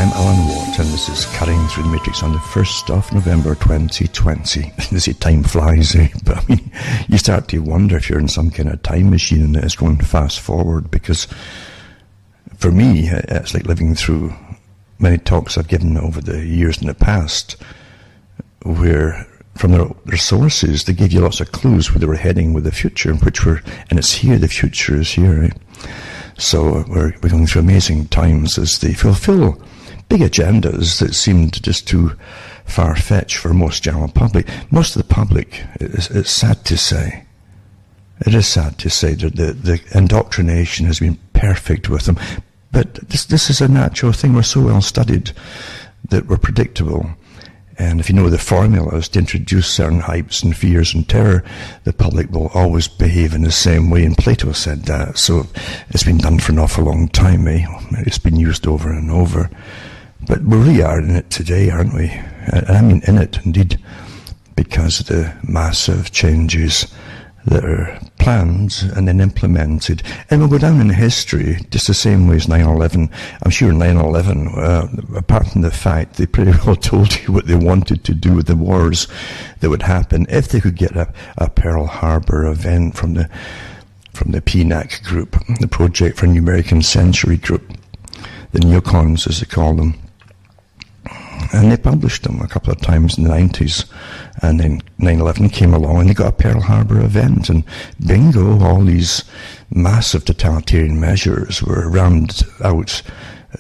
And this is Cutting Through the Matrix on the 1st of November 2020. They say time flies, eh? But I mean, you start to wonder if you're in some kind of time machine and it's going fast forward, because for me, it's like living through many talks I've given over the years in the past, where from their sources, they gave you lots of clues where they were heading with the future, and it's here, the future is here, right? So we're going through amazing times as they fulfill big agendas that seemed just too far-fetched for most general public. Most of the public, it's sad to say, it is sad to say that the indoctrination has been perfect with them. But this is a natural thing. We're so well studied that we're predictable. And if you know the formulas to introduce certain hypes and fears and terror, the public will always behave in the same way. And Plato said that. So it's been done for an awful long time, eh? It's been used over and over. But we really are in it today, aren't we? And I mean in it, indeed, because of the massive changes that are planned and then implemented. And we'll go down in history just the same way as 9/11. I'm sure 9/11, apart from the fact they pretty well told you what they wanted to do with the wars that would happen if they could get a Pearl Harbor event from the PNAC group, the Project for a New American Century group, the neocons as they call them. And they published them a couple of times in the 90s. And then 9/11 came along and they got a Pearl Harbor event. And bingo, all these massive totalitarian measures were rammed out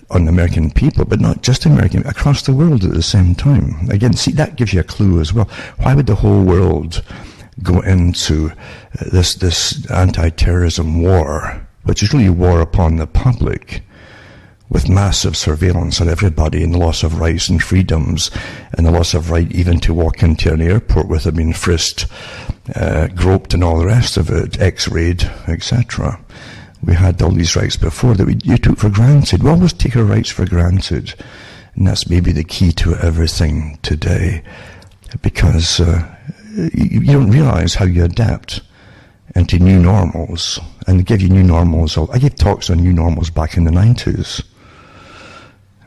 on the American people, but not just American, across the world at the same time. Again, see, that gives you a clue as well. Why would the whole world go into this anti-terrorism war, which is really a war upon the public, with massive surveillance on everybody and the loss of rights and freedoms and the loss of right even to walk into an airport without being frisked, groped and all the rest of it, X-rayed, etc. We had all these rights before that you took for granted. We always take our rights for granted, and that's maybe the key to everything today, because you don't realize how you adapt into new normals, and they give you new normals. I gave talks on new normals back in the 90s.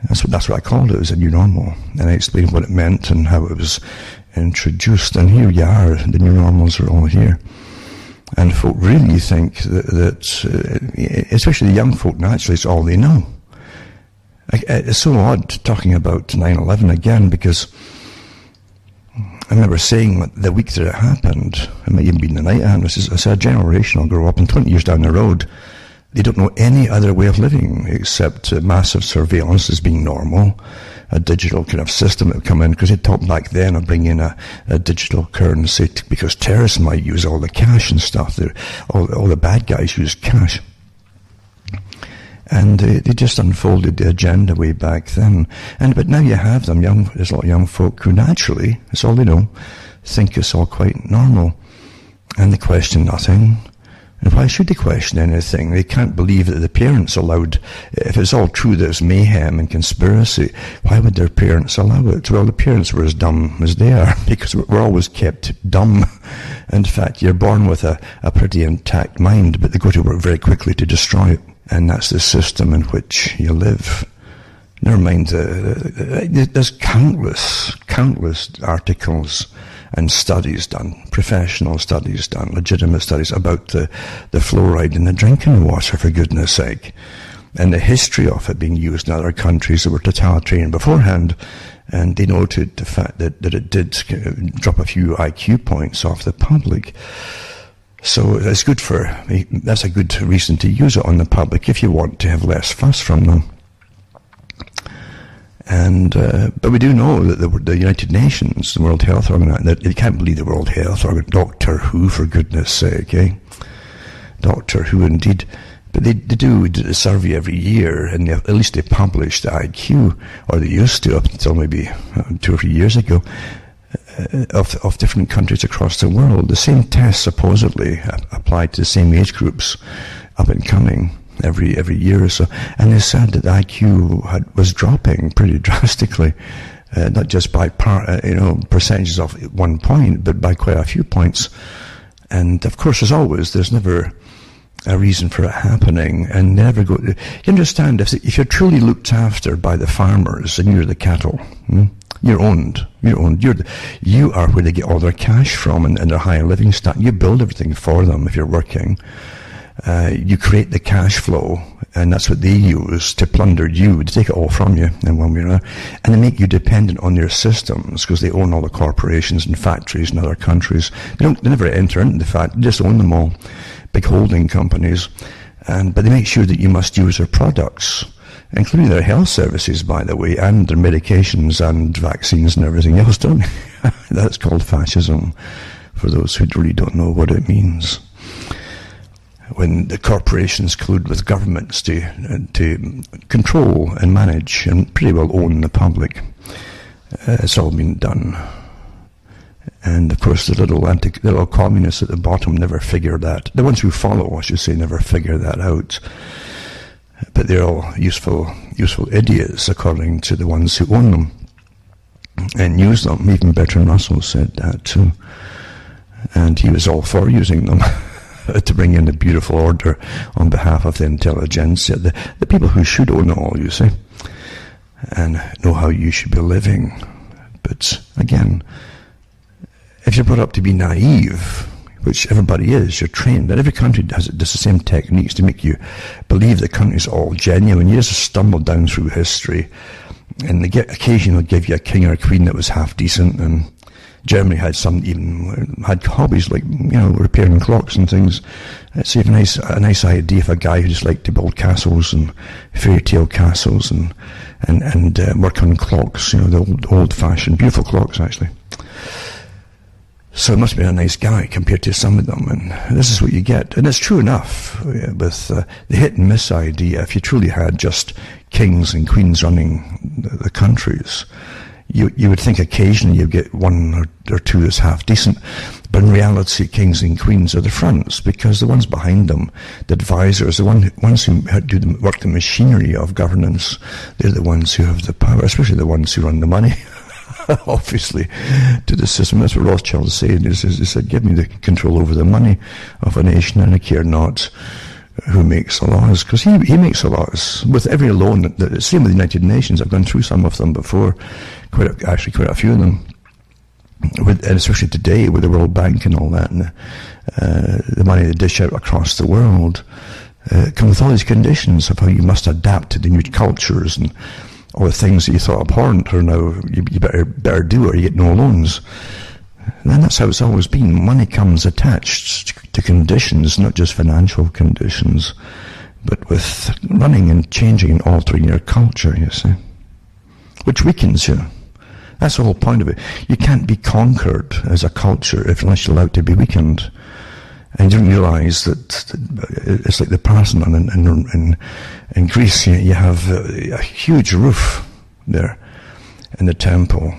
That's what I called it, as a new normal. And I explained what it meant and how it was introduced. And here you are, the new normals are all here. And folk really think that especially the young folk, naturally, it's all they know. It's so odd talking about 9/11 again, because I remember saying the week that it happened, it might even be the night it happened, I said, a generation will grow up, and 20 years down the road, they don't know any other way of living except massive surveillance as being normal, a digital kind of system that would come in, because they talked back then of bringing in a digital currency, because terrorists might use all the cash and stuff. All the bad guys use cash. And they just unfolded the agenda way back then. But now you have them, there's a lot of young folk who naturally, that's all they know, think it's all quite normal. And they question nothing. And why should they question anything? They can't believe that the parents allowed, if it's all true there's mayhem and conspiracy, why would their parents allow it? Well, the parents were as dumb as they are, because we're always kept dumb. In fact, you're born with a pretty intact mind, but they go to work very quickly to destroy it. And that's the system in which you live. Never mind, there's countless articles and studies done, professional studies done, legitimate studies about the fluoride in the drinking water, for goodness sake, and the history of it being used in other countries that were totalitarian beforehand. And they noted the fact that it did drop a few IQ points off the public. So it's good that's a good reason to use it on the public if you want to have less fuss from them. And but we do know that the United Nations, the World Health Organization, they can't believe the World Health Organization, Doctor Who, for goodness sake, eh? Doctor Who, indeed. But they do a survey every year, and at least they publish the IQ, or they used to up until maybe 2 or 3 years ago, of different countries across the world. The same tests supposedly applied to the same age groups up and coming every year or so, and they said that the IQ was dropping pretty drastically, not just by percentages of 1 point, but by quite a few points. And of course, as always, there's never a reason for it happening, and never go. You understand, if you're truly looked after by the farmers and you're the cattle, you're owned. You are where they get all their cash from and their higher living standard. You build everything for them if you're working. You create the cash flow, and that's what they use to plunder you, to take it all from you in one way or another. And they make you dependent on their systems because they own all the corporations and factories in other countries. They never enter into the fact, they just own them all. Big holding companies. But they make sure that you must use their products, including their health services, by the way, and their medications and vaccines and everything else, don't they? That's called fascism, for those who really don't know what it means. When the corporations collude with governments to control and manage and pretty well own the public. It's all been done. And of course the little communists at the bottom never figure that. The ones who follow, I should say, never figure that out. But they're all useful idiots according to the ones who own them and use them. Even Bertrand Russell said that too. And he was all for using them. To bring in a beautiful order on behalf of the intelligentsia, the people who should own it all, you see, and know how you should be living. But again, if you're brought up to be naive, which everybody is, you're trained, and every country does the same techniques to make you believe the country's all genuine. You just stumble down through history, and occasionally give you a king or a queen that was half decent, and Germany had had hobbies like, repairing clocks and things. It's even a nice idea of a guy who just liked to build castles and fairy tale castles and work on clocks, the old-fashioned, beautiful clocks, actually. So it must have been a nice guy compared to some of them, and this is what you get. And it's true enough with the hit and miss idea. If you truly had just kings and queens running the countries, you would think occasionally you'd get one or two that's half decent, but in reality kings and queens are the fronts, because the ones behind them, the advisors, the ones who work the machinery of governance, they're the ones who have the power, especially the ones who run the money, obviously, to the system. That's what Rothschild said. He said, give me the control over the money of a nation, and I care not who makes the laws, because he makes the laws with every loan. The same with the United Nations. I've gone through some of them before, quite a few of them, and especially today with the World Bank and all that, and the money they dish out across the world come with all these conditions of how you must adapt to the new cultures, and all the things that you thought abhorrent are now you better do, or you get no loans. And that's how it's always been. Money comes attached to conditions, not just financial conditions, but with running and changing and altering your culture, you see, which weakens you. That's the whole point of it. You can't be conquered as a culture unless you're allowed to be weakened. And you don't realize that it's like the Parthenon in Greece. You have a huge roof there in the temple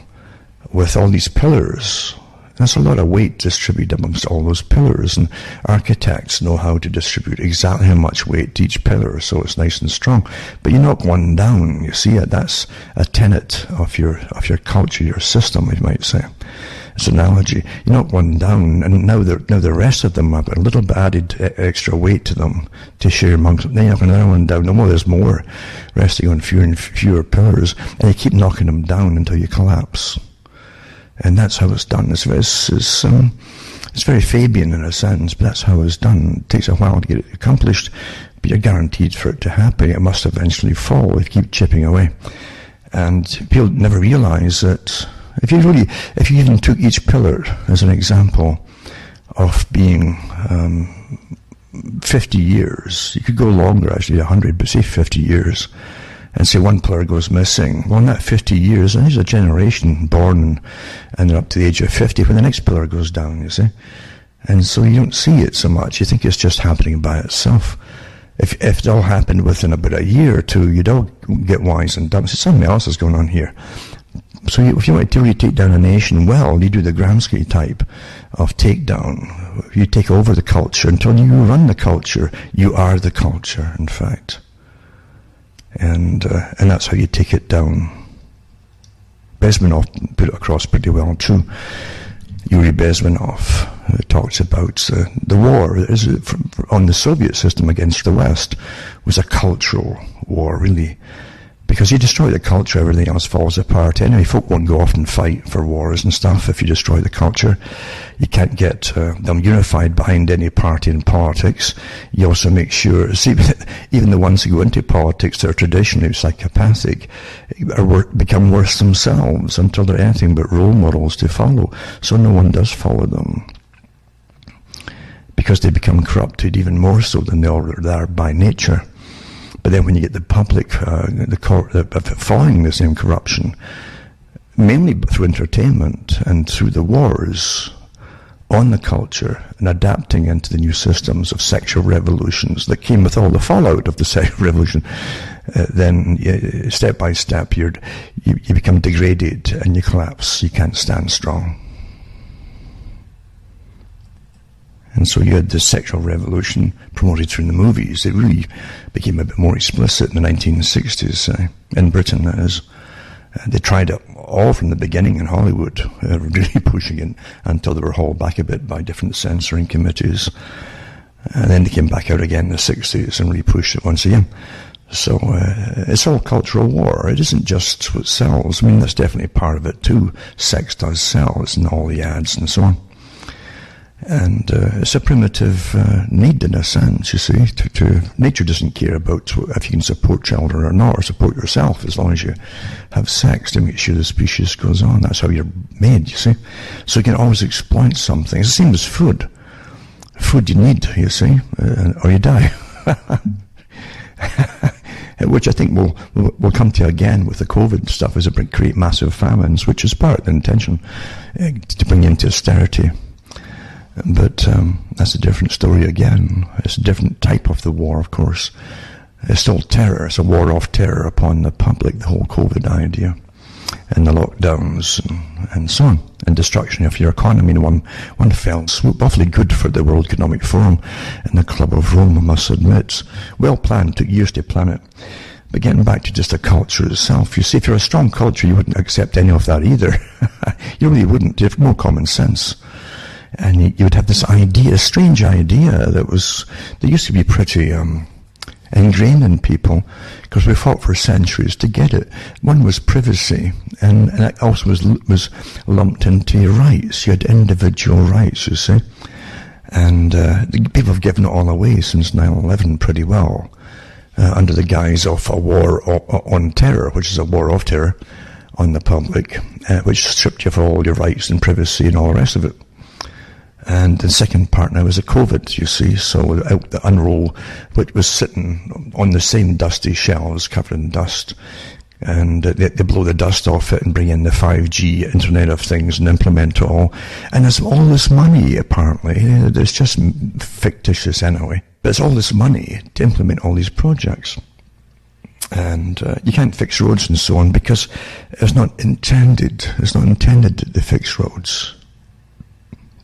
with all these pillars. There's a lot of weight distributed amongst all those pillars, and architects know how to distribute exactly how much weight to each pillar so it's nice and strong. But you knock one down, you see, that's a tenet of your culture, your system, you might say. It's an analogy. You knock one down, and now the rest of them have got a little bit added extra weight to them to share amongst them. Then you knock another one down. No more, there's more resting on fewer and fewer pillars, and you keep knocking them down until you collapse. And that's how it's done. It's very Fabian in a sense, but that's how it's done. It takes a while to get it accomplished, but you're guaranteed for it to happen. It must eventually fall if you keep chipping away. And people never realize that if you even took each pillar as an example of being 50 years, you could go longer, actually 100, but say 50 years, and say one pillar goes missing. Well, in that 50 years, and there's a generation born and they're up to the age of 50 when the next pillar goes down, you see. And so you don't see it so much. You think it's just happening by itself. If it all happened within about a year or two, you'd all get wise and dumb. So something else is going on here. So if you want to really take down a nation, well, you do the Gramsci type of takedown. You take over the culture until you run the culture. You are the culture, in fact. And that's how you take it down. Bezmenov put it across pretty well too. Yuri Bezmenov. talks about the war on the Soviet system against the West was a cultural war, really. Because you destroy the culture, everything else falls apart. Anyway, folk won't go off and fight for wars and stuff if you destroy the culture. You can't get them unified behind any party in politics. You also make sure, see, even the ones who go into politics that are traditionally psychopathic become worse themselves until they're anything but role models to follow. So no one does follow them, because they become corrupted even more so than they are by nature. But then when you get the public following the same corruption, mainly through entertainment and through the wars on the culture and adapting into the new systems of sexual revolutions that came with all the fallout of the sexual revolution, then step by step you become degraded and you collapse. You can't stand strong. And so you had the sexual revolution promoted through the movies. It really became a bit more explicit in the 1960s, in Britain, that is. They tried it all from the beginning in Hollywood, really pushing it until they were hauled back a bit by different censoring committees. And then they came back out again in the 60s and really pushed it once again. So it's all cultural war. It isn't just what sells. I mean, that's definitely part of it too. Sex does sell. It's in all the ads and so on. And it's a primitive need in a sense, you see. Nature doesn't care about if you can support children or not, or support yourself, as long as you have sex to make sure the species goes on. That's how you're made, you see. So you can always exploit something. It's the same as food. Food you need, you see, or you die. Which I think we'll come to again with the COVID stuff, is to create massive famines, which is part of the intention, to bring you into austerity. But that's a different story again. It's a different type of the war, of course. It's still terror. It's a war of terror upon the public, the whole COVID idea, and the lockdowns and so on, and destruction of your economy in one fell swoop. Awfully good for the World Economic Forum and the Club of Rome, I must admit. Well planned, took years to plan it. But getting back to just the culture itself, you see, if you're a strong culture, you wouldn't accept any of that either. You really wouldn't. You have more common sense. And you would have this idea, a strange idea that used to be pretty ingrained in people, because we fought for centuries to get it. One was privacy, and it also was lumped into your rights. You had individual rights, you see. And people have given it all away since 9/11 pretty well, under the guise of a war on terror, which is a war of terror on the public, which stripped you for all your rights and privacy and all the rest of it. And the second part now is a COVID, you see, so out the unroll, which was sitting on the same dusty shelves, covered in dust, and they blow the dust off it and bring in the 5G Internet of Things and implement it all. And there's all this money, apparently. It's just fictitious anyway. But it's all this money to implement all these projects. And you can't fix roads and so on, because it's not intended to fix roads.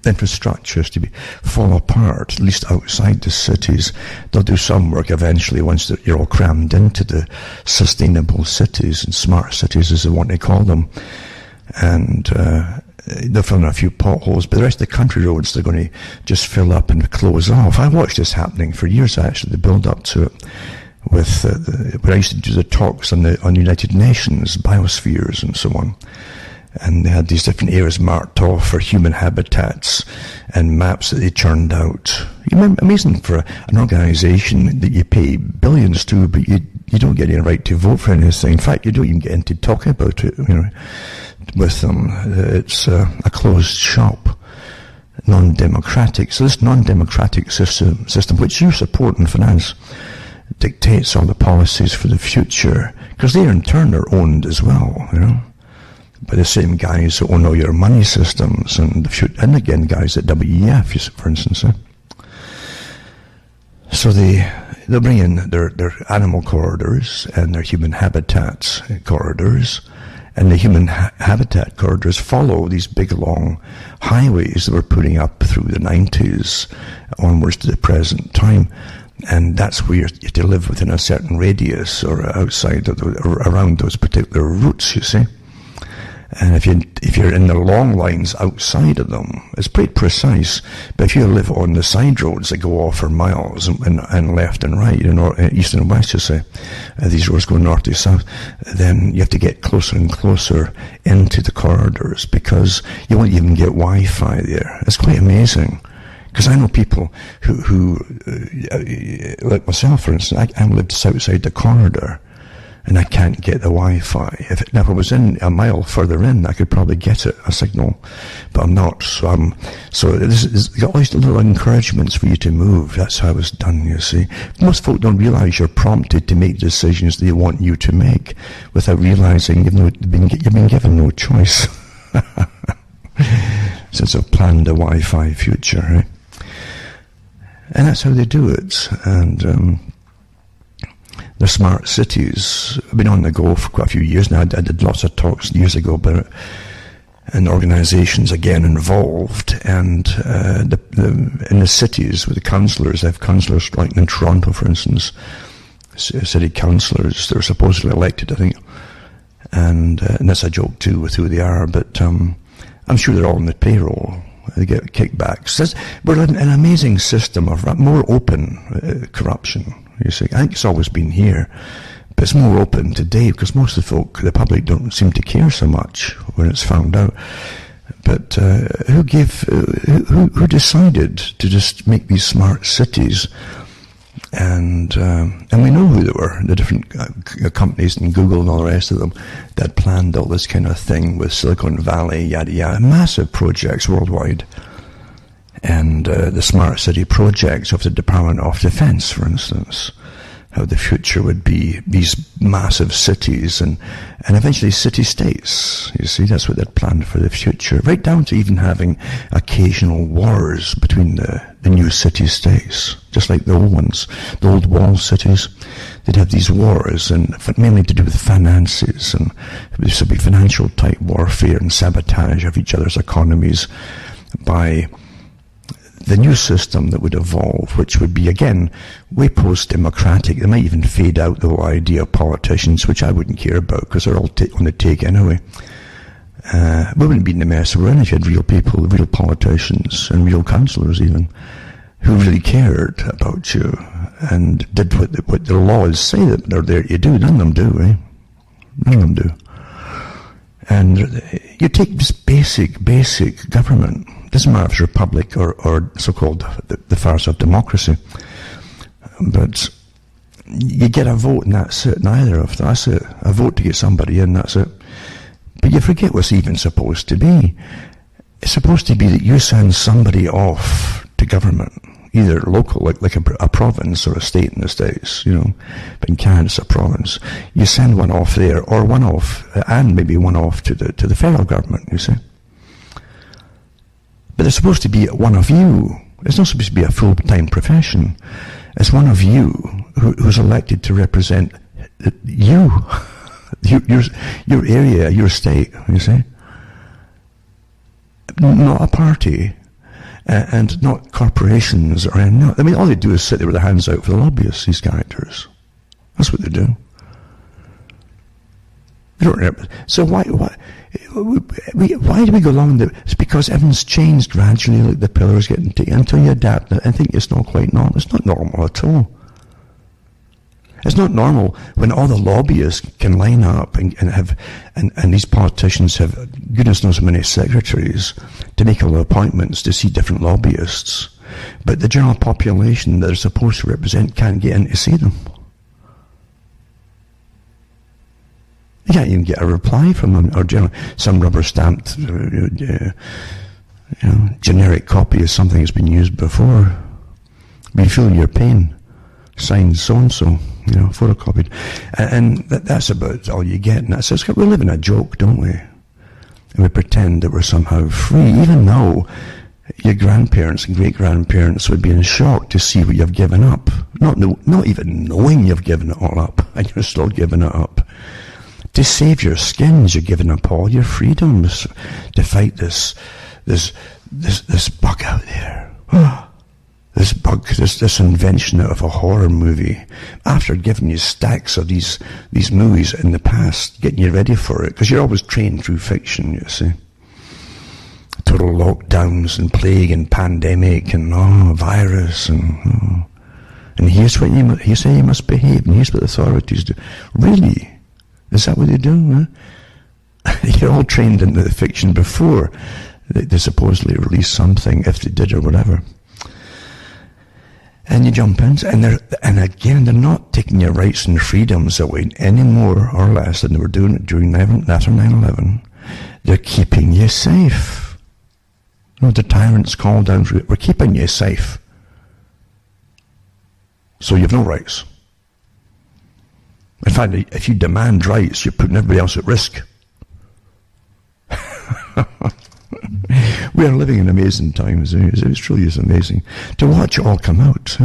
Infrastructures to fall apart, at least outside the cities. They'll do some work eventually once you're all crammed into the sustainable cities and smart cities, as they want to call them. And they'll fill in a few potholes, but the rest of the country roads they're going to just fill up and close off. I watched this happening for years, actually, the build up to it. With when I used to do the talks on United Nations, biospheres and so on. And they had these different areas marked off for human habitats and maps that they churned out. You remember, amazing for an organisation that you pay billions to, but you don't get any right to vote for anything. In fact, you don't even get into talking about it, with them. It's a closed shop, non-democratic. So this non-democratic system which you support and finance, dictates all the policies for the future, because they in turn are owned as well, by the same guys who own all your money systems and again guys at WEF, for instance. So they'll bring in their animal corridors and their human habitats corridors, and the human habitat corridors follow these big long highways that we're putting up through the 90s onwards to the present time. And that's where you have to live within a certain radius or outside of or around those particular routes, you see. And if you're in the long lines outside of them, it's pretty precise. But if you live on the side roads that go off for miles and left and right, east and west, you say, these roads go north to south, then you have to get closer and closer into the corridors because you won't even get Wi-Fi there. It's quite amazing. Because I know people who like myself, for instance, I lived just outside the corridor, and I can't get the Wi-Fi. If I was in a mile further in, I could probably get a signal, but I'm not. So this is got all these little encouragements for you to move. That's how it's done, you see. Most folk don't realize you're prompted to make decisions they want you to make without realizing you've been given no choice. Since I've planned a Wi-Fi future, right? And that's how they do it. And the smart cities. I've been on the go for quite a few years now. I did lots of talks years ago about it, and organisations again involved. And in the cities with the councillors, they have councillors like in Toronto, for instance, city councillors. They're supposedly elected, I think, and that's a joke too with who they are. But I'm sure they're all on the payroll. They get kickbacks. We're in an amazing system of more open corruption. You see, I think it's always been here, but it's more open today because most of the public don't seem to care so much when it's found out. But who decided to just make these smart cities? And we know who they were, the different companies and Google and all the rest of them that planned all this kind of thing with Silicon Valley, yada yada, massive projects worldwide. And the smart city projects of the Department of Defense, for instance, how the future would be these massive cities and eventually city-states. You see, that's what they'd planned for the future, right down to even having occasional wars between the new city-states, just like the old ones, the old walled cities. They'd have these wars, and mainly to do with finances, and this would be financial type warfare and sabotage of each other's economies by the new system that would evolve, which would be, again, way post-democratic. They might even fade out the whole idea of politicians, which I wouldn't care about, because they're all on the take anyway. We wouldn't be in the mess we're in if you had real people, real politicians, and real councillors even, who really cared about you, and did what the laws say that they're there to do. None of them do, eh? None of them do. And you take this basic government, doesn't matter if it's republic or so-called the farce of democracy, but you get a vote and that's it. Neither of that's it. A vote to get somebody in, that's it. But you forget what's even supposed to be. It's supposed to be that you send somebody off to government, either local, like a province or a state in the States, but in Canada it's a province. You send one off there, or one off, and maybe one off to the federal government, you see. But it's supposed to be one of you. It's not supposed to be a full-time profession. It's one of you who's elected to represent you, your area, your state, you see. Not a party, and not corporations or anything. I mean, all they do is sit there with their hands out for the lobbyists, these characters. That's what they do. They don't. So why do we go along? It's because everything's changed gradually, like the pillars getting taken, until you adapt. I think it's not quite normal. It's not normal at all. It's not normal when all the lobbyists can line up and these politicians have goodness knows how many secretaries to make all the appointments to see different lobbyists, but the general population that they're supposed to represent can't get in to see them. You can't even get a reply from them, or some rubber-stamped, generic copy of something that's been used before. We feel your pain. Signed so-and-so, photocopied. And that's about all you get. And we live in a joke, don't we? And we pretend that we're somehow free, even though your grandparents and great-grandparents would be in shock to see what you've given up. Not even knowing you've given it all up, and you're still giving it up. To save your skins, you're giving up all your freedoms to fight this bug out there. this bug, this invention of a horror movie, after giving you stacks of these movies in the past, getting you ready for it, because you're always trained through fiction, you see. Total lockdowns and plague and pandemic and virus and here's what here's how you must behave, and here's what the authorities do. Really? Is that what they do? Huh? You're all trained into the fiction before they supposedly release something, if they did or whatever. And you jump in, and again, they're not taking your rights and freedoms away any more or less than they were doing it during after 9/11. They're keeping you safe. You know, the tyrants call down for it. We're keeping you safe. So you have no rights. In fact, if you demand rights, you're putting everybody else at risk. We are living in amazing times. It truly is amazing to watch it all come out.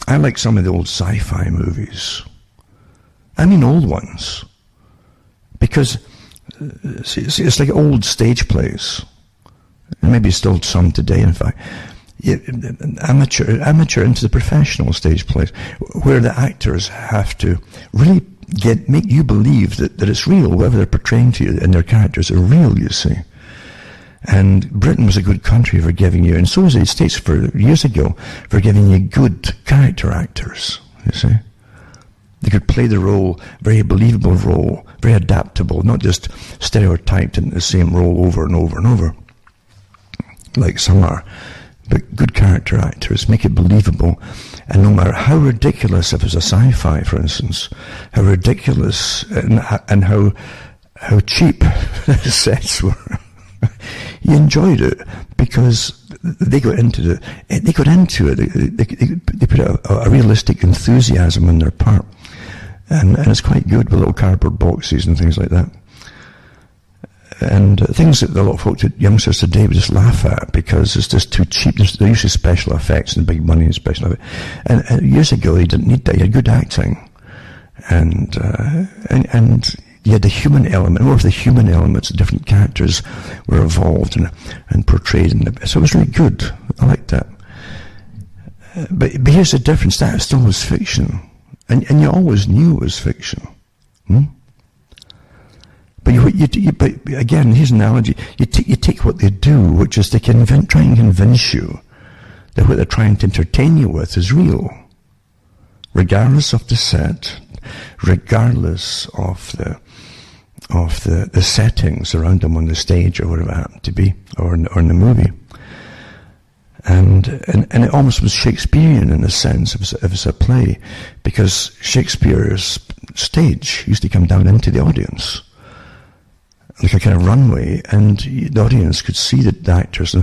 I like some of the old sci-fi movies. I mean old ones. Because it's like old stage plays. Maybe still some today, in fact. Amateur into the professional stage plays, where the actors have to really make you believe that it's real, whatever they're portraying to you, and their characters are real, you see. And Britain was a good country for giving you, and so was the States for years ago, for giving you good character actors, you see. They could play the role, very believable role, very adaptable, not just stereotyped in the same role over and over and over, like some are. But good character actors make it believable, and no matter how ridiculous, if it was a sci-fi, for instance, how ridiculous and how cheap the sets were, you enjoyed it because they got into it. They put a realistic enthusiasm on their part, and it's quite good with little cardboard boxes and things like that. And things that a lot of folks, youngsters today, would just laugh at because it's just too cheap. They're usually special effects and big money and special effects. And years ago, they didn't need that. You had good acting, and you had the human element. More of the human elements, different characters were evolved and portrayed. So it was really good. I liked that. But here's the difference. That still was fiction, and you always knew it was fiction. But again, here's an analogy. You take what they do, which is they can try and convince you that what they're trying to entertain you with is real, regardless of the set, regardless of the settings around them on the stage or whatever it happened to be, or in the movie. And it almost was Shakespearean in the sense if it's a play, because Shakespeare's stage used to come down into the audience, like a kind of runway, and the audience could see the actors.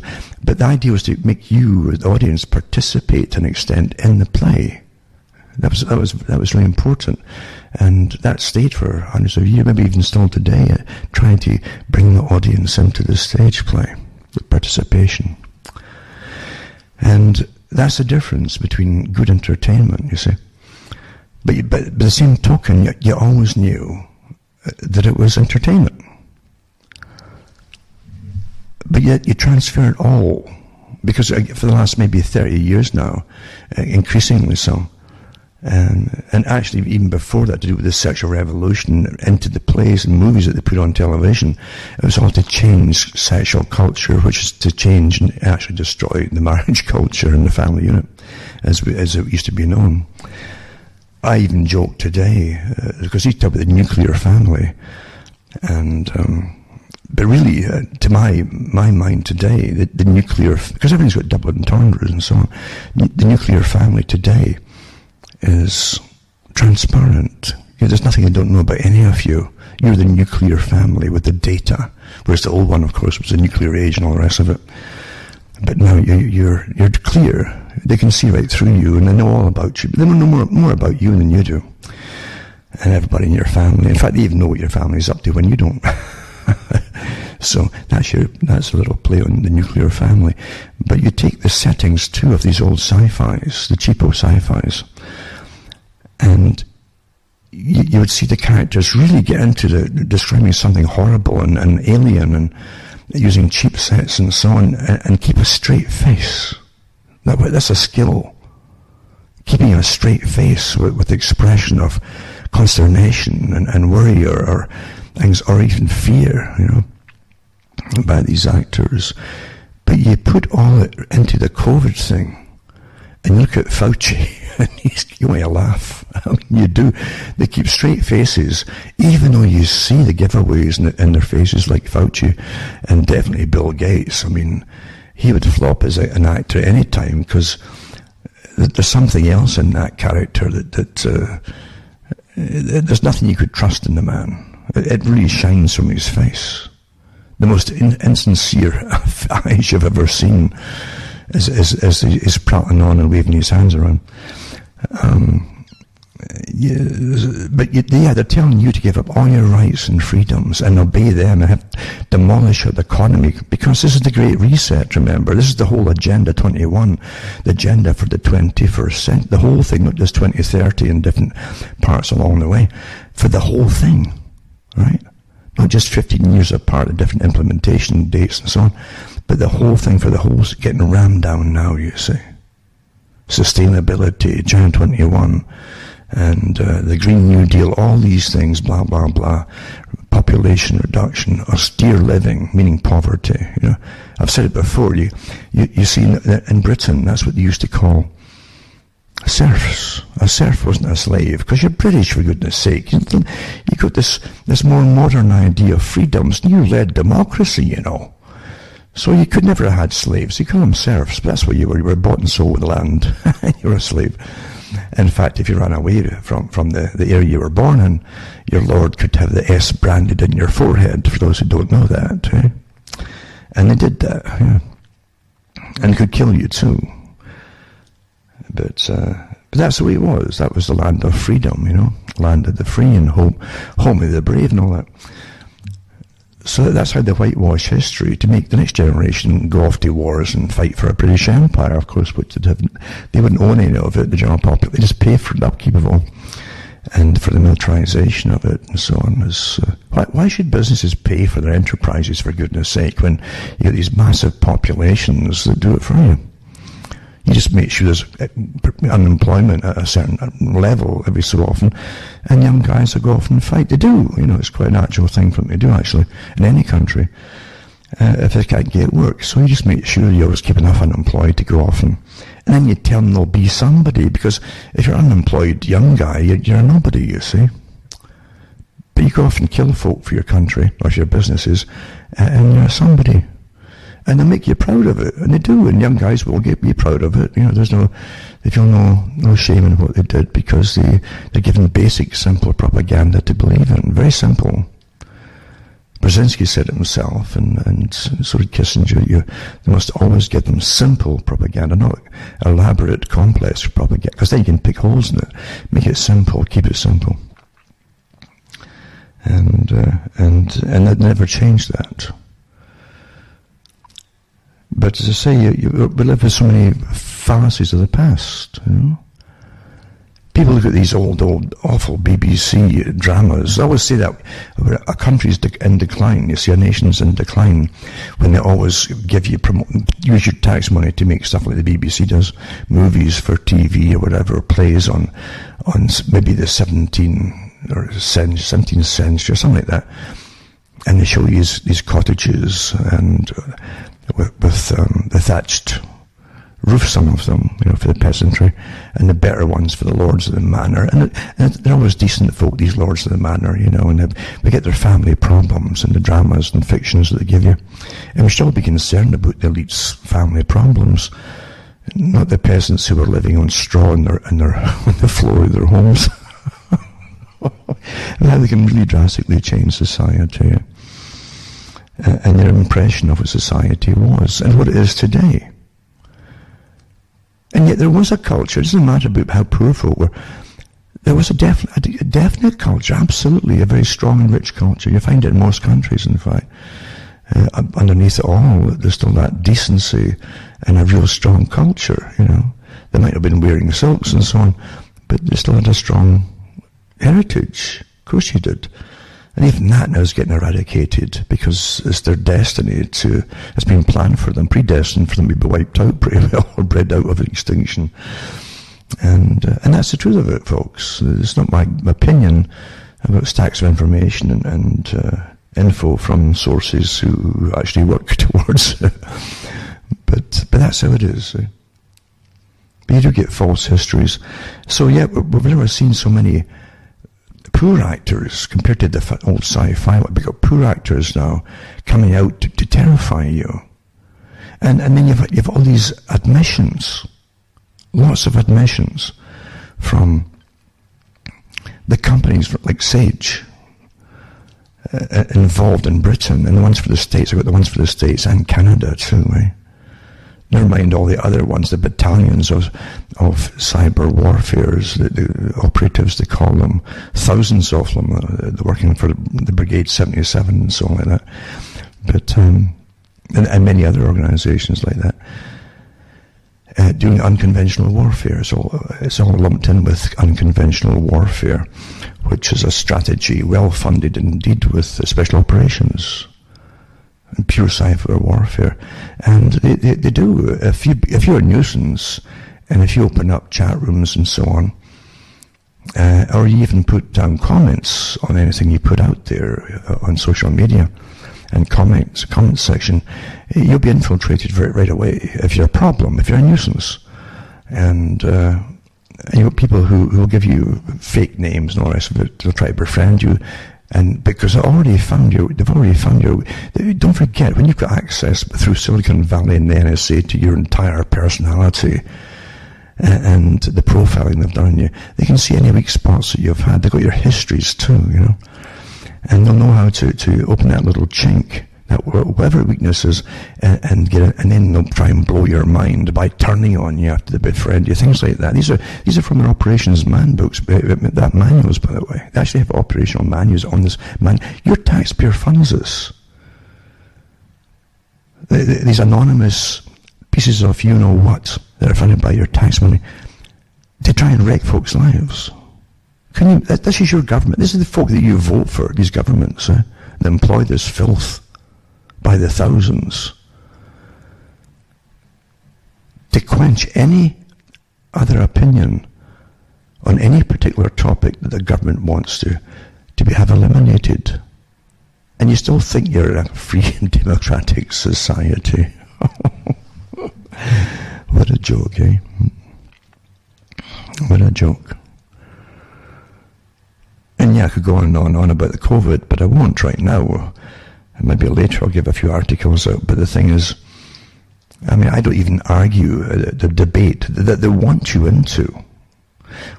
But the idea was to make you, the audience, participate to an extent in the play. That was really important, and that stayed for hundreds of years, maybe even still today, trying to bring the audience into the stage play, the participation. And that's the difference between good entertainment, you see. But by the same token, you always knew that it was entertainment. But yet you transfer it all, because for the last maybe 30 years now, increasingly so, and actually even before that, to do with the sexual revolution into the plays and movies that they put on television, it was all to change sexual culture, which is to change and actually destroy the marriage culture and the family unit, as it used to be known. I even joke today, because you talk about the nuclear family, and but really, to my mind today, the nuclear, because everything's got double entendres and so on, the nuclear family today is transparent. There's nothing I don't know about any of you. You're the nuclear family with the data, whereas the old one, of course, was the nuclear age and all the rest of it. But now you're clear. They can see right through you, and they know all about you. But they know more about you than you do, and everybody in your family. In fact, they even know what your family's up to when you don't. So that's a little play on the nuclear family. But you take the settings too of these old sci-fis, the cheapo sci-fis, and you would see the characters really get into describing something horrible and alien, and using cheap sets and so on, and keep a straight face. That's a skill. Keeping a straight face with the expression of consternation and worry or even fear, by these actors. But you put all it into the COVID thing, and you look at Fauci, and you want to laugh. I mean, you do. They keep straight faces, even though you see the giveaways in their faces, like Fauci, and definitely Bill Gates. I mean, he would flop as an actor at any time, because there's something else in that character that there's nothing you could trust in the man. It really shines from his face. The most insincere eyes you've ever seen as he's prattling on and waving his hands around. They're telling you to give up all your rights and freedoms and obey them and demolish the economy, because this is the Great Reset, remember. This is the whole Agenda 21, the agenda for the 21st century, the whole thing, not just 2030 and different parts along the way, for the whole thing, right? Not just 15 years apart, the different implementation dates and so on, but the whole thing for the whole, getting rammed down now, you see. Sustainability, Agenda 21, and the Green New Deal, all these things, blah, blah, blah. Population reduction, austere living, meaning poverty. I've said it before, you see in Britain, that's what they used to call serfs. A serf wasn't a slave, because you're British, for goodness sake. You got this more modern idea of freedoms, new-led democracy, So you could never have had slaves. You call them serfs, but that's what you were. You were bought and sold with the land. You were a slave. In fact, if you ran away from the area you were born in, your lord could have the S branded in your forehead, for those who don't know that. Eh? And they did that, yeah. And could kill you too. But that's the way it was. That was the land of freedom, land of the free and home of the brave and all that. So that's how they whitewash history, to make the next generation go off to wars and fight for a British Empire, of course, which they wouldn't own any of it, the general public. They just pay for the upkeep of it all, and for the militarization of it, and so on. Why should businesses pay for their enterprises, for goodness sake, when you get these massive populations that do it for you? You just make sure there's unemployment at a certain level every so often, and young guys will go off and fight. They do, it's quite a natural thing for them to do, actually, in any country, if they can't get work. So you just make sure you always keep enough unemployed to go off, and then you tell them they'll be somebody, because if you're an unemployed young guy, you're a nobody, you see. But you go off and kill folk for your country, or for your businesses, and you're somebody. And they make you proud of it, and they do, and young guys will be proud of it. They feel no shame in what they did, because they're given basic, simple propaganda to believe in. Very simple. Brzezinski said it himself, and so did Kissinger. They must always give them simple propaganda, not elaborate, complex propaganda, because then you can pick holes in it. Make it simple, keep it simple. And they'd never change that. But as I say, we live with so many fallacies of the past. People look at these old, awful BBC dramas. I always say that a country's in decline. You see, a nation's in decline when they always use your tax money to make stuff like the BBC does, movies for TV or whatever, plays on maybe the 17th century or something like that. And they show you these cottages and with the thatched roof, some of them, for the peasantry, and the better ones for the lords of the manor. And they're always decent folk, these lords of the manor, and they get their family problems in the dramas and fictions that they give you. And we should all be concerned about the elite's family problems, not the peasants who are living on straw on the floor of their homes. And how they can really drastically change society. And their impression of what society was and what it is today. And yet there was a culture. It doesn't matter about how poor folk were. There was a definite culture, absolutely, a very strong and rich culture. You find it in most countries, in fact. Underneath it all, there's still that decency and a real strong culture, They might have been wearing silks and so on, but they still had a strong heritage. Of course you did. And even that now is getting eradicated because it's their destiny it's been planned for them, predestined for them to be wiped out pretty well, or bred out of extinction. And that's the truth of it, folks. It's not my opinion about stacks of information and info from sources who actually work towards it. But that's how it is. But you do get false histories. So yeah, we've never seen so many poor actors compared to the old sci-fi. We've got poor actors now coming out to terrify you. And then you've all these admissions, lots of admissions from the companies like Sage involved in Britain, and the ones for the States. I've got the ones for the States and Canada too, eh? Never mind all the other ones, the battalions of cyber warfares, the operatives, they call them, thousands of them, they're working for the Brigade 77 and so on like that. But, and many other organizations like that, doing unconventional warfare. It's all lumped in with unconventional warfare, which is a strategy well funded indeed with special operations. Pure cyber warfare, and they do. If you're a nuisance, and if you open up chat rooms and so on, or you even put down comments on anything you put out there on social media, and comment section, you'll be infiltrated right away. If you're a problem, if you're a nuisance, and you know, people who will give you fake names and all the rest of it, they'll try to befriend you. And because they've already found you, don't forget, when you've got access through Silicon Valley and the NSA to your entire personality and the profiling they've done on you, they can see any weak spots that you've had. They've got your histories too, you know. And they'll know how to open that little chink, that whatever weakness is, and get it, and then they'll try and blow your mind by turning on you after they befriend you, things like that. These are from their operations manuals, by the way. They actually have operational manuals on this man. Your taxpayer funds this. These anonymous pieces of you-know-what that are funded by your tax money to try and wreck folks' lives. This is your government. This is the folk that you vote for, these governments, that employ this filth by the thousands to quench any other opinion on any particular topic that the government wants to have eliminated. And you still think you're in a free and democratic society. What a joke, eh? What a joke. And yeah, I could go on and on about the COVID, but I won't right now. Maybe later I'll give a few articles out, but the thing is, I mean, I don't even argue the debate that they want you into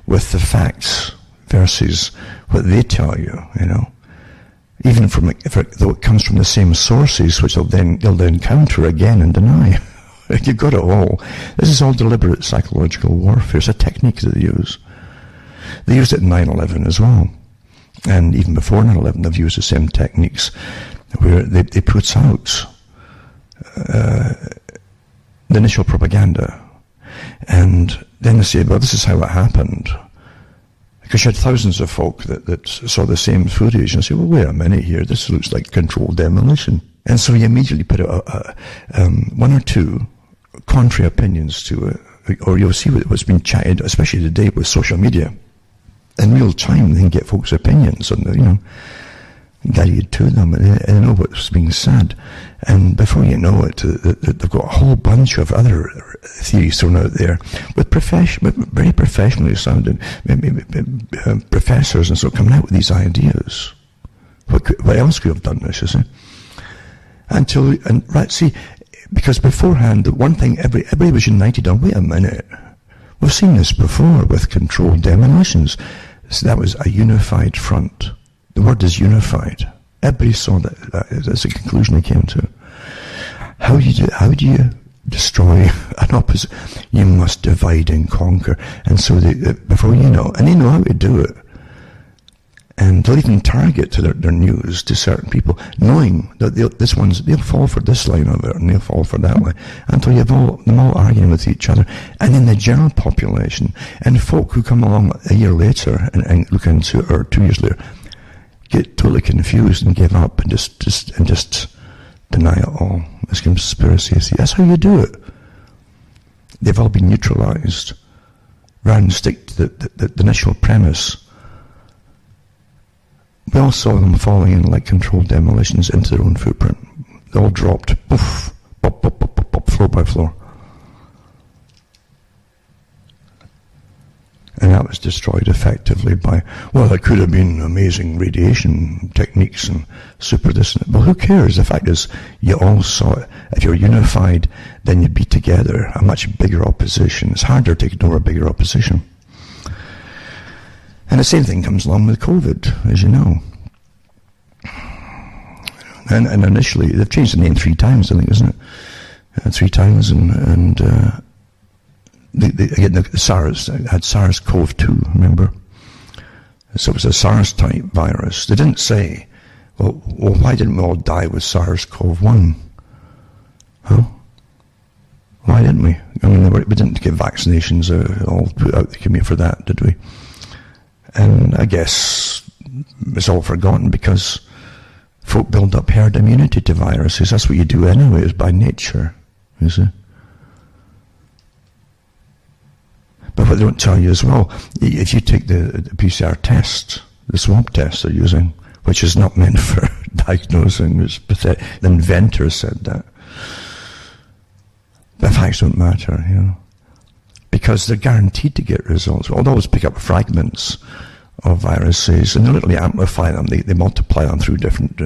with the facts versus what they tell you, you know. Even though it comes from the same sources, which they'll then counter again and deny. You've got it all. This is all deliberate psychological warfare. It's a technique that they use. They used it in 9/11 as well. And even before 9/11, they've used the same techniques, where they put out the initial propaganda, and then they say, well, this is how it happened. Because you had thousands of folk that saw the same footage and say, well, wait a minute here, this looks like controlled demolition. And so you immediately put one or two contrary opinions to it, or you'll see what's been chatted, especially today with social media. In real time, they can get folks' opinions on the, you know, guided to them, and they know what's being said. And before you know it, they've got a whole bunch of other theories thrown out there with very professionally sounding professors and so coming out with these ideas. What else could have done this, you see? Because beforehand, the one thing everybody was united on, wait a minute, we've seen this before with controlled demolitions. So that was a unified front. The word is unified. Everybody saw that. That's the conclusion they came to. How do you destroy an opposite? You must divide and conquer. And so before you know, and they know how to do it. And they'll even target to their news to certain people, knowing that they'll fall for this line of it and they'll fall for that line, until you have them all arguing with each other. And then the general population and folk who come along a year later and look into it, or 2 years later, get totally confused and give up and just deny it all. It's conspiracy. See, that's how you do it. They've all been neutralized. Rather than stick to the initial premise. We all saw them falling in like controlled demolitions into their own footprint. They all dropped. Poof, pop, pop, pop, pop, pop, floor by floor. And that was destroyed effectively by, well, there could have been amazing radiation techniques and super this and that. Well, who cares? The fact is, you all saw it. If you're unified, then you'd be together. A much bigger opposition. It's harder to ignore a bigger opposition. And the same thing comes along with COVID, as you know. And initially, they've changed the name 3 times, I think, isn't it? 3 times, and again, the SARS had SARS-CoV-2, remember? So it was a SARS-type virus. They didn't say, well, why didn't we all die with SARS-CoV-1? Huh? Why didn't we? I mean, we didn't get vaccinations all put out the community for that, did we? And I guess it's all forgotten because folk build up herd immunity to viruses. That's what you do anyways, by nature, you see. But what they don't tell you as well, if you take the PCR test, the swab test they're using, which is not meant for diagnosing, it's pathetic. The inventor said that. The facts don't matter, you know. Because they're guaranteed to get results. They'll always pick up fragments of viruses and they literally amplify them. They multiply them through different